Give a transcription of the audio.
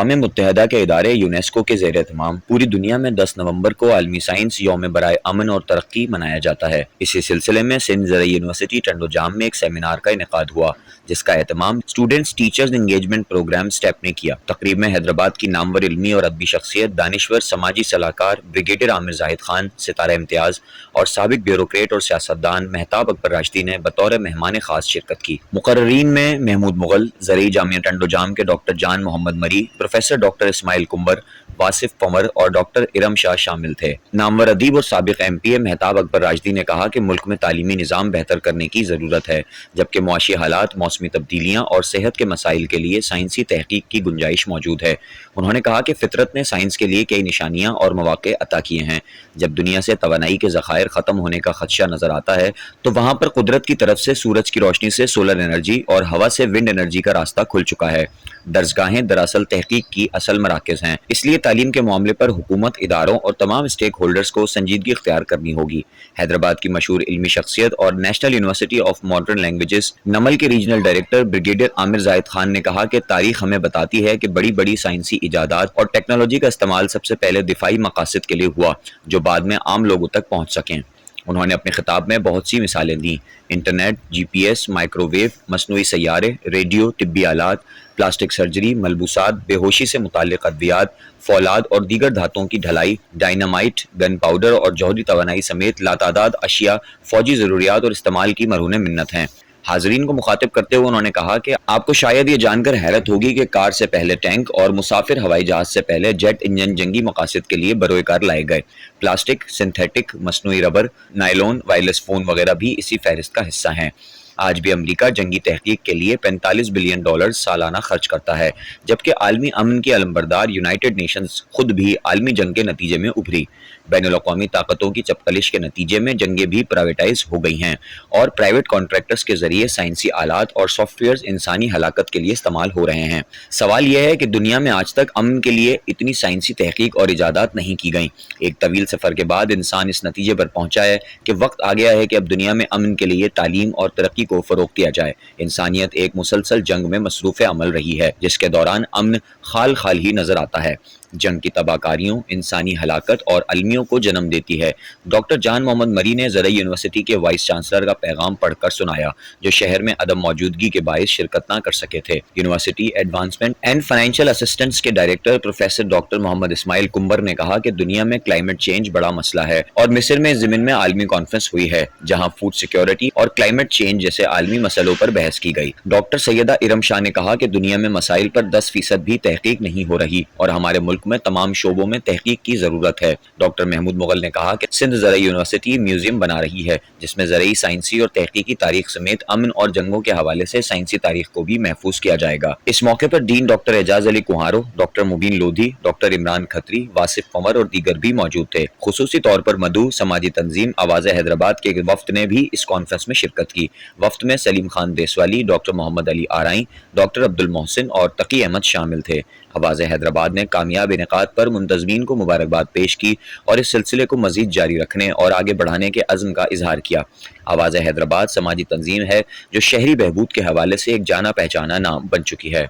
اقوام متحدہ کے ادارے یونیسکو کے زیر اہتمام پوری دنیا میں 10 نومبر کو عالمی سائنس یوم برائے امن اور ترقی منایا جاتا ہے۔ اسی سلسلے میں سندھ زرعی یونیورسٹی ٹنڈو جام میں ایک سیمینار کا انعقاد ہوا، جس کا اہتمام students teachers engagement programme STEP نے کیا۔ تقریب میں حیدرآباد کی نامور علمی اور ادبی شخصیت، دانشور، سماجی صلاح کار بریگیڈیئر عامر زاہد خان، ستارہ امتیاز اور سابق بیوروکریٹ اور سیاستدان مہتاب اکبر راشدی نے بطور مہمان خاص شرکت کی۔ مقررین میں محمود مغل، زرعی جامعہ ٹنڈو جام کے ڈاکٹر جان محمد مری، پروفیسر ڈاکٹر اسماعیل کمبر، واصف پمر اور ڈاکٹر ارم شاہ شامل تھے۔ نامور ادیب اور سابق ایم پی اے مہتاب اکبر راشدی نے کہا کہ ملک میں تعلیمی نظام بہتر کرنے کی ضرورت ہے، جبکہ معاشی حالات، موسمی تبدیلیاں اور صحت کے مسائل کے لیے سائنسی تحقیق کی گنجائش موجود ہے۔ انہوں نے کہا کہ فطرت نے سائنس کے لیے کئی نشانیاں اور مواقع عطا کیے ہیں۔ جب دنیا سے توانائی کے ذخائر ختم ہونے کا خدشہ نظر آتا ہے تو وہاں پر قدرت کی طرف سے سورج کی روشنی سے سولر انرجی اور ہوا سے ونڈ انرجی کا راستہ کھل چکا ہے۔ درسگاہیں دراصل تحقیق کی اصل مراکز ہیں، اس لیے تعلیم کے معاملے پر حکومت، اداروں اور تمام اسٹیک ہولڈرز کو سنجیدگی اختیار کرنی ہوگی۔ حیدرآباد کی مشہور علمی شخصیت اور national university of modern languages NUML کے regional director brigadier Aamir Zahid Khan نے کہا کہ تاریخ ہمیں بتاتی ہے کہ بڑی بڑی سائنسی ایجادات اور ٹیکنالوجی کا استعمال سب سے پہلے دفاعی مقاصد کے لیے ہوا، جو بعد میں عام لوگوں تک پہنچ سکیں۔ انہوں نے اپنے خطاب میں بہت سی مثالیں دیں: انٹرنیٹ، جی پی ایس، مائکرو ویو، مصنوعی سیارے، ریڈیو، طبی آلات، پلاسٹک سرجری، ملبوسات، بے ہوشی سے متعلق ادویات، فولاد اور دیگر دھاتوں کی ڈھلائی، ڈائنامائٹ، گن پاؤڈر اور جوہری توانائی سمیت لاتعداد اشیاء فوجی ضروریات اور استعمال کی مرہون منت ہیں۔ حاضرین کو مخاطب کرتے ہوئے انہوں نے کہا کہ آپ کو شاید یہ جان کر حیرت ہوگی کہ کار سے پہلے ٹینک اور مسافر ہوائی جہاز سے پہلے جیٹ انجن جنگی مقاصد کے لیے بروئے کار لائے گئے۔ پلاسٹک، سنتھیٹک، مصنوعی ربر، نائلون، وائرلیس فون وغیرہ بھی اسی فہرست کا حصہ ہیں۔ آج بھی امریکہ جنگی تحقیق کے لیے $45 بلین سالانہ خرچ کرتا ہے، جبکہ عالمی امن کی علمبردار یونائیٹڈ نیشنز خود بھی عالمی جنگ کے نتیجے میں ابھری۔ بین الاقوامی طاقتوں کی چپقلش کے نتیجے میں جنگیں بھی پرائیویٹائز ہو گئی ہیں اور پرائیویٹ کانٹریکٹرز کے ذریعے سائنسی آلات اور سافٹ ویئرز انسانی ہلاکت کے لیے استعمال ہو رہے ہیں۔ سوال یہ ہے کہ دنیا میں آج تک امن کے لیے اتنی سائنسی تحقیق اور ایجادات نہیں کی گئیں۔ ایک طویل سفر کے بعد انسان اس نتیجے پر پہنچا ہے کہ وقت آ گیا ہے کہ اب دنیا میں امن کے لیے تعلیم اور ترقی کو فروغ دیا جائے۔ انسانیت ایک مسلسل جنگ میں مصروف عمل رہی ہے، جس کے دوران امن خال خال ہی نظر آتا ہے۔ جنگ کی تباہ کاریوں، انسانی ہلاکت اور المیوں کو جنم دیتی ہے۔ ڈاکٹر جان محمد مری نے زرعی یونیورسٹی کے وائس چانسلر کا پیغام پڑھ کر سنایا، جو شہر میں عدم موجودگی کے باعث شرکت نہ کر سکے تھے۔ University advancement and financial assistance کے ڈائریکٹر پروفیسر ڈاکٹر محمد اسماعیل کمبر نے کہا کہ دنیا میں کلائمیٹ چینج بڑا مسئلہ ہے اور مصر میں اس ضمن میں عالمی کانفرنس ہوئی ہے، جہاں فوڈ سیکیورٹی اور کلائمیٹ چینج جیسے عالمی مسئلوں پر بحث کی گئی۔ ڈاکٹر سیدہ ارم شاہ نے کہا کہ دنیا میں مسائل پر 10% بھی تحقیق نہیں ہو رہی اور ہمارے ملک میں تمام شعبوں میں تحقیق کی ضرورت ہے۔ ڈاکٹر محمود مغل نے کہا کہ سندھ زرعی یونیورسٹی میوزیم بنا رہی ہے، جس میں زرعی، سائنسی اور تحقیقی تاریخ سمیت امن اور جنگوں کے حوالے سے سائنسی تاریخ کو بھی محفوظ کیا جائے گا۔ اس موقع پر ڈین ڈاکٹر اعجاز علی کوہارو، ڈاکٹر مبین لودھی، ڈاکٹر عمران کھتری، واصف پمر اور دیگر بھی موجود تھے۔ خصوصی طور پر مدعو سماجی تنظیم آواز حیدرآباد کے وفد نے بھی اس کانفرنس میں شرکت کی۔ وفد میں سلیم خان دیسوالی، ڈاکٹر محمد علی آرائیں، ڈاکٹر عبد المحسن اور تقی احمد شامل تھے۔ آواز حیدرآباد نے کامیاب انعقاد پر منتظمین کو مبارکباد پیش کی اور اس سلسلے کو مزید جاری رکھنے اور آگے بڑھانے کے عزم کا اظہار کیا۔ آواز حیدرآباد سماجی تنظیم ہے جو شہری بہبود کے حوالے سے ایک جانا پہچانا نام بن چکی ہے۔